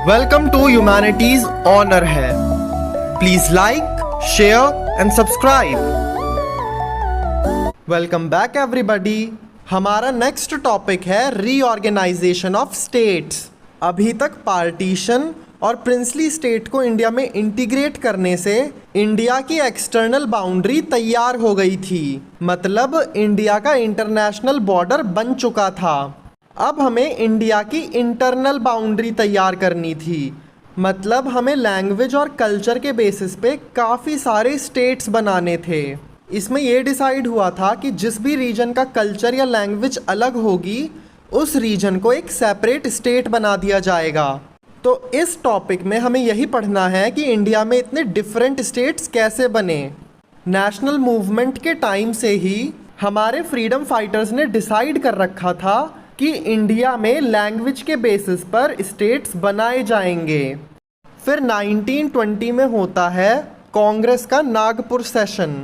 Welcome to humanities honour है। Please like, share and subscribe. Welcome back everybody. हमारा next topic है reorganisation of states. अभी तक partition और प्रिंसली स्टेट को इंडिया में इंटीग्रेट करने से इंडिया की एक्सटर्नल बाउंड्री तैयार हो गई थी, मतलब इंडिया का इंटरनेशनल बॉर्डर बन चुका था। अब हमें इंडिया की इंटरनल बाउंड्री तैयार करनी थी, मतलब हमें लैंग्वेज और कल्चर के बेसिस पे काफ़ी सारे स्टेट्स बनाने थे। इसमें यह डिसाइड हुआ था कि जिस भी रीजन का कल्चर या लैंग्वेज अलग होगी उस रीजन को एक सेपरेट स्टेट बना दिया जाएगा। तो इस टॉपिक में हमें यही पढ़ना है कि इंडिया में इतने डिफरेंट स्टेट्स कैसे बने। नेशनल मूवमेंट के टाइम से ही हमारे फ्रीडम फाइटर्स ने डिसाइड कर रखा था कि इंडिया में लैंग्वेज के बेसिस पर स्टेट्स बनाए जाएंगे। फिर 1920 में होता है कांग्रेस का नागपुर सेशन।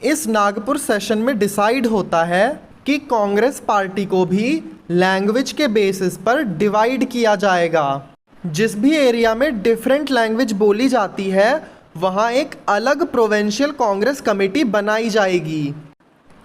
इस नागपुर सेशन में डिसाइड होता है कि कांग्रेस पार्टी को भी लैंग्वेज के बेसिस पर डिवाइड किया जाएगा। जिस भी एरिया में डिफरेंट लैंग्वेज बोली जाती है वहाँ एक अलग प्रोविंशियल कांग्रेस कमेटी बनाई जाएगी।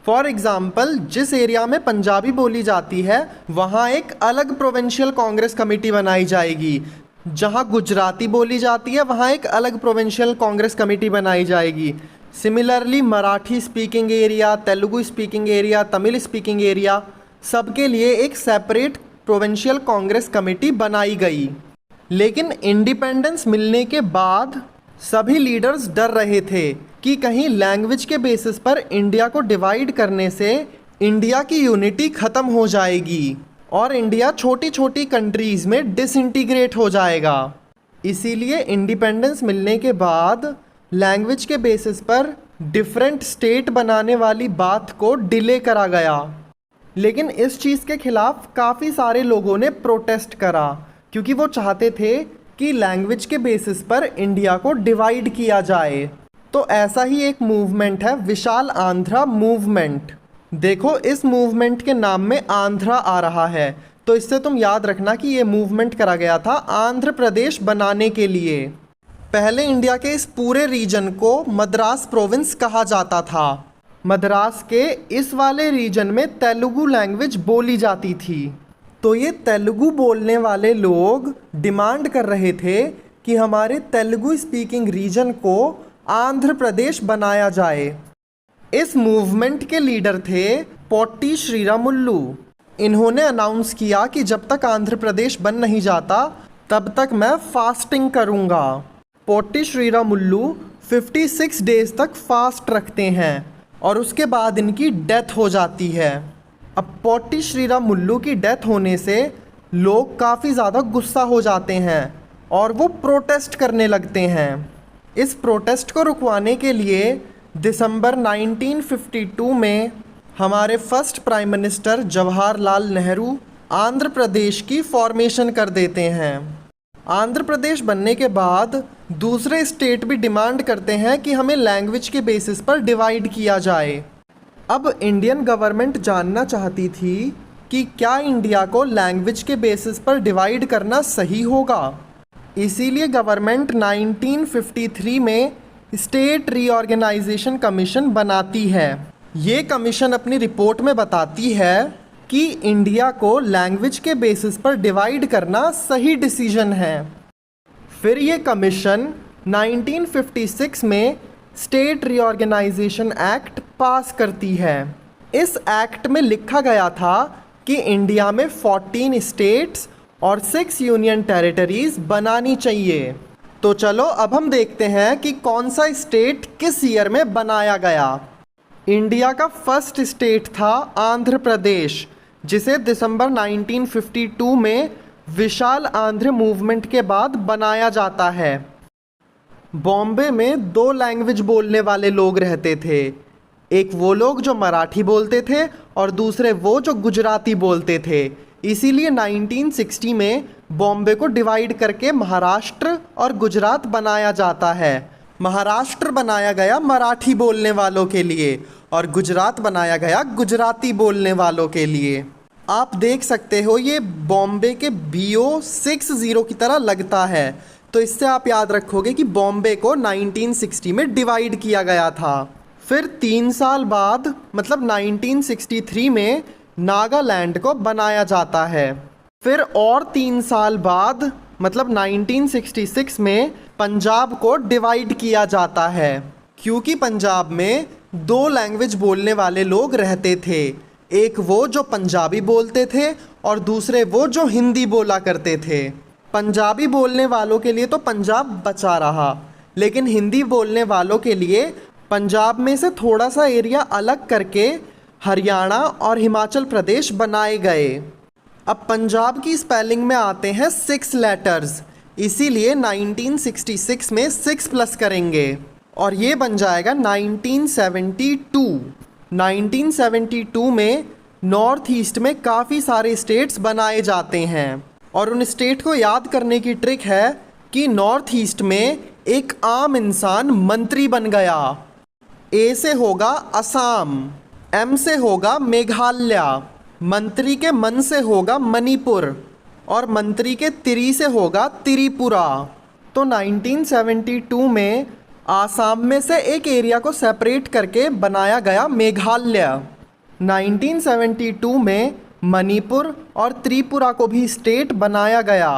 फॉर एग्ज़ाम्पल, जिस एरिया में पंजाबी बोली जाती है वहाँ एक अलग प्रोविंशियल कांग्रेस कमेटी बनाई जाएगी। जहाँ गुजराती बोली जाती है वहाँ एक अलग प्रोविंशियल कांग्रेस कमेटी बनाई जाएगी। Similarly Marathi speaking area, Telugu speaking area, Tamil speaking area, सबके लिए एक सेपरेट प्रोविंशियल कांग्रेस कमेटी बनाई गई। लेकिन इंडिपेंडेंस मिलने के बाद सभी लीडर्स डर रहे थे कि कहीं लैंग्वेज के बेसिस पर इंडिया को डिवाइड करने से इंडिया की यूनिटी ख़त्म हो जाएगी और इंडिया छोटी छोटी कंट्रीज़ में डिसइंटीग्रेट हो जाएगा। इसीलिए इंडिपेंडेंस मिलने के बाद लैंग्वेज के बेसिस पर डिफरेंट स्टेट बनाने वाली बात को डिले करा गया। लेकिन इस चीज़ के खिलाफ काफ़ी सारे लोगों ने प्रोटेस्ट करा क्योंकि वो चाहते थे कि लैंग्वेज के बेसिस पर इंडिया को डिवाइड किया जाए। तो ऐसा ही एक मूवमेंट है विशाल आंध्रा मूवमेंट। देखो, इस मूवमेंट के नाम में आंध्रा आ रहा है, तो इससे तुम याद रखना कि ये मूवमेंट करा गया था आंध्र प्रदेश बनाने के लिए। पहले इंडिया के इस पूरे रीजन को मद्रास प्रोविंस कहा जाता था। मद्रास के इस वाले रीजन में तेलुगु लैंग्वेज बोली जाती थी। तो ये तेलुगु बोलने वाले लोग डिमांड कर रहे थे कि हमारे तेलुगु स्पीकिंग रीजन को आंध्र प्रदेश बनाया जाए। इस मूवमेंट के लीडर थे पोट्टी श्रीरामुल्लू। इन्होंने अनाउंस किया कि जब तक आंध्र प्रदेश बन नहीं जाता तब तक मैं फास्टिंग करूंगा। पोट्टी श्रीरामुल्लू 56 डेज तक फास्ट रखते हैं और उसके बाद इनकी डेथ हो जाती है। अब पोट्टी श्रीरामुल्लू की डेथ होने से लोग काफ़ी ज़्यादा गुस्सा हो जाते हैं और वो प्रोटेस्ट करने लगते हैं। इस प्रोटेस्ट को रुकवाने के लिए दिसंबर 1952 में हमारे first prime minister Jawaharlal Nehru Andhra Pradesh की फॉर्मेशन कर देते हैं। आंध्र प्रदेश बनने के बाद दूसरे स्टेट भी डिमांड करते हैं कि हमें लैंग्वेज के बेसिस पर डिवाइड किया जाए। अब इंडियन गवर्नमेंट जानना चाहती थी कि क्या इंडिया को लैंग्वेज के बेसिस पर डिवाइड करना सही होगा। इसीलिए गवर्नमेंट 1953 में स्टेट रीऑर्गेनाइजेशन कमीशन बनाती है। ये कमीशन अपनी रिपोर्ट में बताती है कि इंडिया को लैंग्वेज के बेसिस पर डिवाइड करना सही डिसीजन है। फिर ये कमीशन 1956 में स्टेट रीऑर्गेनाइजेशन एक्ट पास करती है। इस एक्ट में लिखा गया था कि इंडिया में 14 स्टेट्स और 6 यूनियन टेरिटरीज बनानी चाहिए। तो चलो अब हम देखते हैं कि कौन सा स्टेट किस ईयर में बनाया गया। इंडिया का फर्स्ट स्टेट था आंध्र प्रदेश, जिसे दिसंबर 1952 में विशाल आंध्र मूवमेंट के बाद बनाया जाता है। बॉम्बे में 2 लैंग्वेज बोलने वाले लोग रहते थे, एक वो लोग जो मराठी बोलते थे और दूसरे वो जो गुजराती बोलते थे। इसीलिए 1960 में बॉम्बे को डिवाइड करके महाराष्ट्र और गुजरात बनाया जाता है। महाराष्ट्र बनाया गया मराठी बोलने वालों के लिए और गुजरात बनाया गया गुजराती बोलने वालों के लिए। आप देख सकते हो ये बॉम्बे के BO60 की तरह लगता है, तो इससे आप याद रखोगे कि बॉम्बे को 1960 में डिवाइड किया गया था। फिर 3 साल बाद मतलब 1963 में नागालैंड को बनाया जाता है। फिर और 3 साल बाद मतलब 1966 में पंजाब को डिवाइड किया जाता है, क्योंकि पंजाब में 2 लैंग्वेज बोलने वाले लोग रहते थे, एक वो जो पंजाबी बोलते थे और दूसरे वो जो हिंदी बोला करते थे। पंजाबी बोलने वालों के लिए तो पंजाब बचा रहा, लेकिन हिंदी बोलने वालों के लिए पंजाब में से थोड़ा सा एरिया अलग करके हरियाणा और हिमाचल प्रदेश बनाए गए। अब पंजाब की स्पेलिंग में आते हैं 6 लेटर्स, इसीलिए 1966 में 6 प्लस करेंगे और ये बन जाएगा 1972। 1972 में नॉर्थ ईस्ट में काफ़ी सारे स्टेट्स बनाए जाते हैं और उन स्टेट को याद करने की ट्रिक है कि नॉर्थ ईस्ट में एक आम इंसान मंत्री बन गया। ए से होगा असम, एम से होगा मेघालय, मंत्री के मन से होगा मणिपुर और मंत्री के तिरी से होगा त्रिपुरा। तो 1972 में आसाम में से एक एरिया को सेपरेट करके बनाया गया मेघालय। 1972 में मणिपुर और त्रिपुरा को भी स्टेट बनाया गया।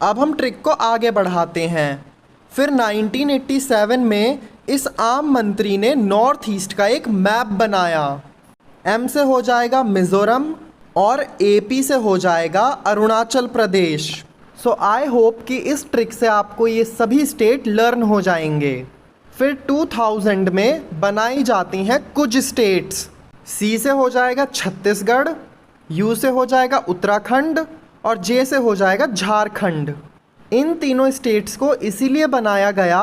अब हम ट्रिक को आगे बढ़ाते हैं। फिर 1987 में इस आम मंत्री ने नॉर्थ ईस्ट का एक मैप बनाया। एम से हो जाएगा मिज़ोरम और AP से हो जाएगा अरुणाचल प्रदेश। सो आई होप कि इस ट्रिक से आपको ये सभी स्टेट लर्न हो जाएंगे। फिर 2000 में बनाई जाती हैं कुछ स्टेट्स। C से हो जाएगा छत्तीसगढ़, U से हो जाएगा उत्तराखंड और J से हो जाएगा झारखंड। इन तीनों स्टेट्स को इसीलिए बनाया गया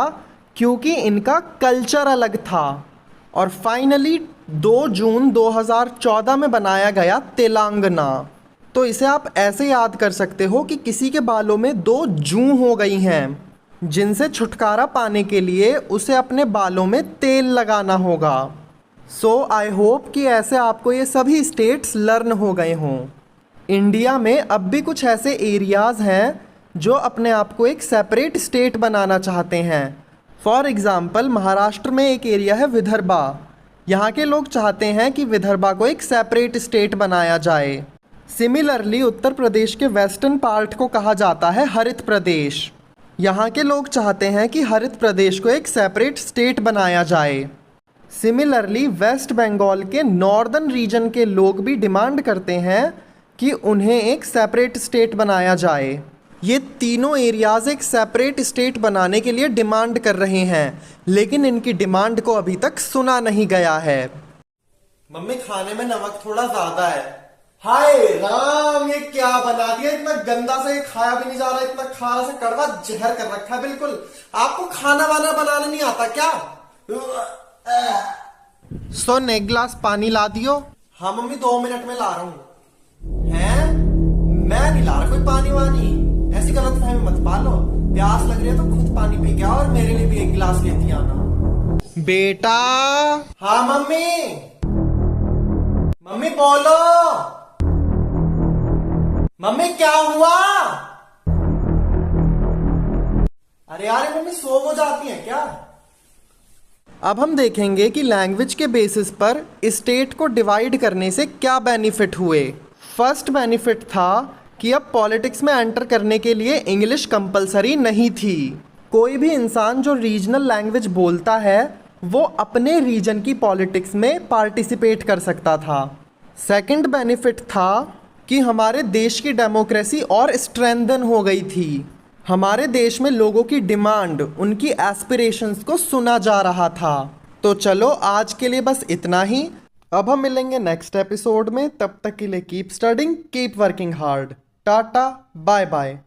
क्योंकि इनका कल्चर अलग था। और फाइनली 2 जून 2014 में बनाया गया तेलंगाना। तो इसे आप ऐसे याद कर सकते हो कि किसी के बालों में 2 जूं हो गई हैं, जिनसे छुटकारा पाने के लिए उसे अपने बालों में तेल लगाना होगा। सो आई होप कि ऐसे आपको ये सभी स्टेट्स लर्न हो गए हों। इंडिया में अब भी कुछ ऐसे एरियाज़ हैं जो अपने आप को एक सेपरेट स्टेट बनाना चाहते हैं। फॉर एग्ज़ाम्पल महाराष्ट्र में एक एरिया है विदर्भा। यहाँ के लोग चाहते हैं कि विदर्भा को एक सेपरेट स्टेट बनाया जाए। सिमिलरली उत्तर प्रदेश के वेस्टर्न पार्ट को कहा जाता है हरित प्रदेश। यहाँ के लोग चाहते हैं कि हरित प्रदेश को एक सेपरेट स्टेट बनाया जाए। सिमिलरली वेस्ट बंगाल के नॉर्दर्न रीजन के लोग भी डिमांड करते हैं कि उन्हें एक सेपरेट स्टेट बनाया जाए। ये तीनों एरियाज़ एक सेपरेट स्टेट बनाने के लिए डिमांड कर रहे हैं, लेकिन इनकी डिमांड को अभी तक सुना नहीं गया है। मम्मी खाने में नमक थोड़ा ज़्यादा है। हाय राम, ये क्या बना दिया, इतना गंदा सा ये खाया भी नहीं जा रहा, इतना खारा सा कड़वा जहर कर रखा है बिल्कुल। आपको खाना वाना बनाना नहीं आता क्या? सोन एक गिलास पानी ला दियो। हाँ मम्मी 2 मिनट में ला रहा हूँ। हैं? मैं नहीं ला रहा कोई पानी वानी, ऐसी गलत फहमी मत पालो। प्यास लग रही है तो खुद पानी पी के आओ और मेरे लिए भी 1 गिलास लेती आना। बेटा। हाँ मम्मी। मम्मी बोलो। मम्मी क्या हुआ? अरे यार मम्मी सो हो जाती है क्या? अब हम देखेंगे कि लैंग्वेज के बेसिस पर स्टेट को डिवाइड करने से क्या बेनिफिट हुए। फर्स्ट बेनिफिट था कि अब पॉलिटिक्स में एंटर करने के लिए इंग्लिश कंपलसरी नहीं थी। कोई भी इंसान जो रीजनल लैंग्वेज बोलता है वो अपने रीजन की पॉलिटिक्स में पार्टिसिपेट कर सकता था। सेकंड बेनिफिट था कि हमारे देश की डेमोक्रेसी और स्ट्रेंथन हो गई थी। हमारे देश में लोगों की डिमांड, उनकी एस्पिरेशंस को सुना जा रहा था। तो चलो आज के लिए बस इतना ही। अब हम मिलेंगे नेक्स्ट एपिसोड में, तब तक के लिए keep studying, keep working hard. Tata, bye bye.